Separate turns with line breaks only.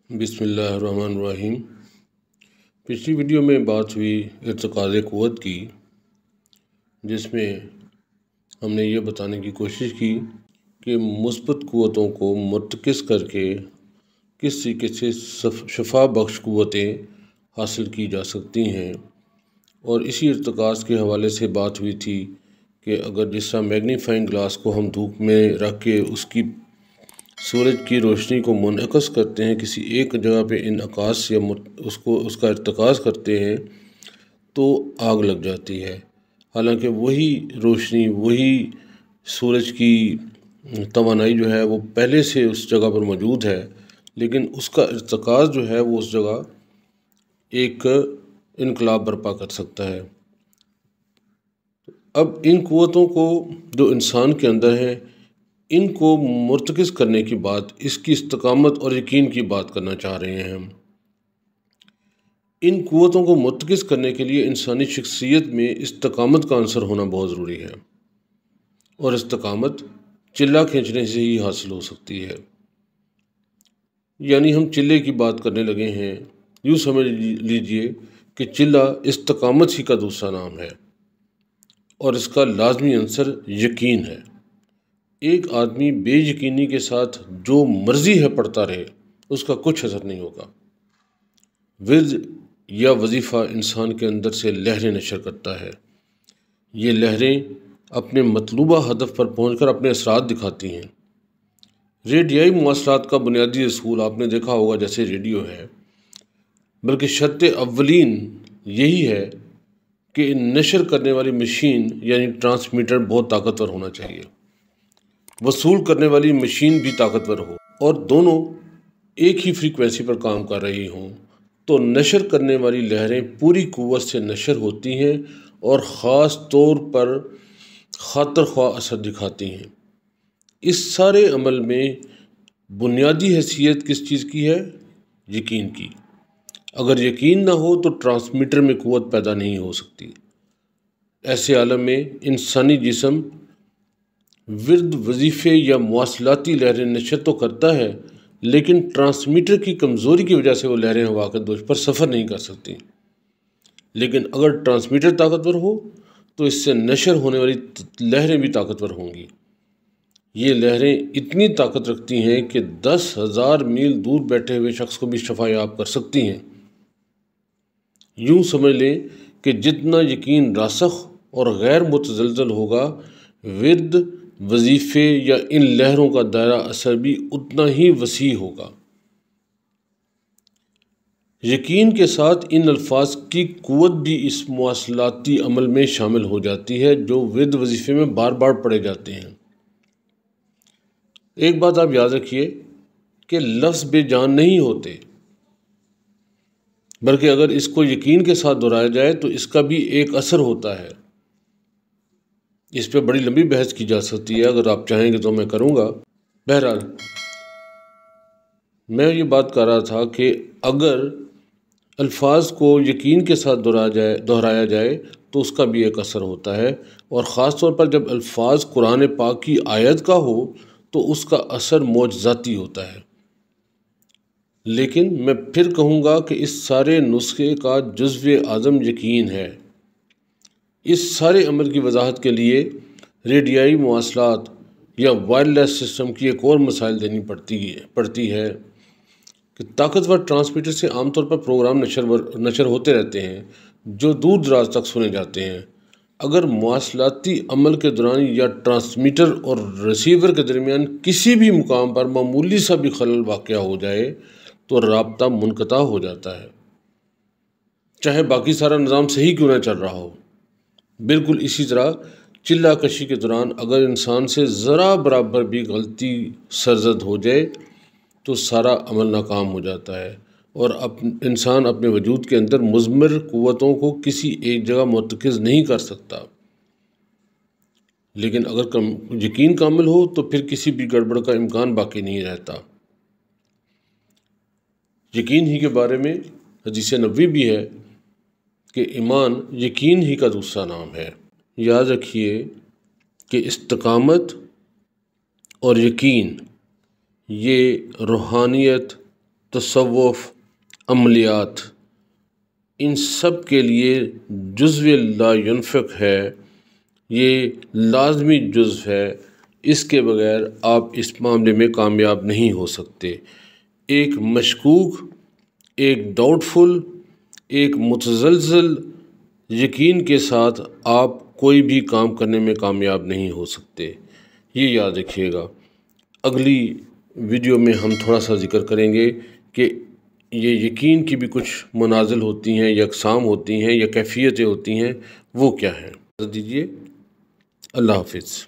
بسم اللہ الرحمن الرحیم۔ پچھلی ویڈیو میں بات ہوئی ارتکاز قوت کی، جس میں ہم نے یہ بتانے کی کوشش کی کہ مثبت قوتوں کو مرتکز کر کے کس طریقے سے شفا بخش قوتیں حاصل کی جا سکتی ہیں، اور اسی ارتکاز کے حوالے سے بات ہوئی تھی کہ اگر جس طرح میگنیفائنگ گلاس کو ہم دھوپ میں رکھ کے اس کی سورج کی روشنی کو منعکس کرتے ہیں، کسی ایک جگہ پہ انعکاس یا اس کا ارتکاز کرتے ہیں تو آگ لگ جاتی ہے۔ حالانکہ وہی روشنی، وہی سورج کی توانائی جو ہے وہ پہلے سے اس جگہ پر موجود ہے، لیکن اس کا ارتکاز جو ہے وہ اس جگہ ایک انقلاب برپا کر سکتا ہے۔ اب ان قوتوں کو جو انسان کے اندر ہیں، ان کو مرتکز کرنے کی بات، اس کی استقامت اور یقین کی بات کرنا چاہ رہے ہیں ہم۔ ان قوتوں کو مرتکز کرنے کے لیے انسانی شخصیت میں استقامت کا عنصر ہونا بہت ضروری ہے، اور استقامت چلہ کھینچنے سے ہی حاصل ہو سکتی ہے۔ یعنی ہم چلے کی بات کرنے لگے ہیں، یوں سمجھ لیجئے کہ چلہ استقامت ہی کا دوسرا نام ہے، اور اس کا لازمی عنصر یقین ہے۔ ایک آدمی بے یقینی کے ساتھ جو مرضی ہے پڑھتا رہے، اس کا کچھ اثر نہیں ہوگا۔ ورد یا وظیفہ انسان کے اندر سے لہریں نشر کرتا ہے۔ یہ لہریں اپنے مطلوبہ ہدف پر پہنچ کر اپنے اثرات دکھاتی ہیں۔ ریڈیائی مواصلات کا بنیادی اصول آپ نے دیکھا ہوگا، جیسے ریڈیو ہے، بلکہ شرط اولین یہی ہے کہ نشر کرنے والی مشین یعنی ٹرانسمیٹر بہت طاقتور ہونا چاہیے، وصول کرنے والی مشین بھی طاقتور ہو، اور دونوں ایک ہی فریکوینسی پر کام کر رہی ہوں، تو نشر کرنے والی لہریں پوری قوت سے نشر ہوتی ہیں اور خاص طور پر خاطر خواہ اثر دکھاتی ہیں۔ اس سارے عمل میں بنیادی حیثیت کس چیز کی ہے؟ یقین کی۔ اگر یقین نہ ہو تو ٹرانسمیٹر میں قوت پیدا نہیں ہو سکتی۔ ایسے عالم میں انسانی جسم ورد، وظیفے یا مواصلاتی لہریں نشر تو کرتا ہے، لیکن ٹرانسمیٹر کی کمزوری کی وجہ سے وہ لہریں ہوا کے دوش پر سفر نہیں کر سکتی۔ لیکن اگر ٹرانسمیٹر طاقتور ہو تو اس سے نشر ہونے والی لہریں بھی طاقتور ہوں گی۔ یہ لہریں اتنی طاقت رکھتی ہیں کہ 10,000 میل دور بیٹھے ہوئے شخص کو بھی شفا یاب کر سکتی ہیں۔ یوں سمجھ لیں کہ جتنا یقین راسخ اور غیر متزلزل ہوگا، ورد، وظیفے یا ان لہروں کا دائرہ اثر بھی اتنا ہی وسیع ہوگا۔ یقین کے ساتھ ان الفاظ کی قوت بھی اس مواصلاتی عمل میں شامل ہو جاتی ہے جو ورد وظیفے میں بار بار پڑھے جاتے ہیں۔ ایک بات آپ یاد رکھیے کہ لفظ بے جان نہیں ہوتے، بلکہ اگر اس کو یقین کے ساتھ دہرایا جائے تو اس کا بھی ایک اثر ہوتا ہے۔ اس پہ بڑی لمبی بحث کی جا سکتی ہے، اگر آپ چاہیں گے تو میں کروں گا۔ بہرحال میں یہ بات کر رہا تھا کہ اگر الفاظ کو یقین کے ساتھ دہرایا جائے تو اس کا بھی ایک اثر ہوتا ہے، اور خاص طور پر جب الفاظ قرآن پاک کی آیت کا ہو تو اس کا اثر معجزاتی ہوتا ہے۔ لیکن میں پھر کہوں گا کہ اس سارے نسخے کا جزو اعظم یقین ہے۔ اس سارے عمل کی وضاحت کے لیے ریڈیائی مواصلات یا وائرلیس سسٹم کی ایک اور مثال دینی پڑتی ہے کہ طاقتور ٹرانسمیٹر سے عام طور پر پروگرام نشر ہوتے رہتے ہیں جو دور دراز تک سنے جاتے ہیں۔ اگر مواصلاتی عمل کے دوران یا ٹرانسمیٹر اور ریسیور کے درمیان کسی بھی مقام پر معمولی سا بھی خلل واقع ہو جائے تو رابطہ منقطع ہو جاتا ہے، چاہے باقی سارا نظام صحیح کیوں نہ چل رہا ہو۔ بالکل اسی طرح چلہ کشی کے دوران اگر انسان سے ذرا برابر بھی غلطی سرزد ہو جائے تو سارا عمل ناکام ہو جاتا ہے، اور انسان اپنے وجود کے اندر مضمر قوتوں کو کسی ایک جگہ مرتکز نہیں کر سکتا۔ لیکن اگر یقین کامل ہو تو پھر کسی بھی گڑبڑ کا امکان باقی نہیں رہتا۔ یقین ہی کے بارے میں حدیث نبوی بھی ہے کہ ایمان یقین ہی کا دوسرا نام ہے۔ یاد رکھیے کہ استقامت اور یقین یہ روحانیت، تصوف، عملیات، ان سب کے لیے جزو لا ينفق ہے، یہ لازمی جزو ہے، اس کے بغیر آپ اس معاملے میں کامیاب نہیں ہو سکتے۔ ایک مشکوک، ایک ڈاؤٹ فل، ایک متزلزل یقین کے ساتھ آپ کوئی بھی کام کرنے میں کامیاب نہیں ہو سکتے، یہ یاد رکھیے گا۔ اگلی ویڈیو میں ہم تھوڑا سا ذکر کریں گے کہ یہ یقین کی بھی کچھ منازل ہوتی ہیں یا اقسام ہوتی ہیں یا کیفیتیں ہوتی ہیں، وہ کیا ہیں۔ دیجیے، اللہ حافظ۔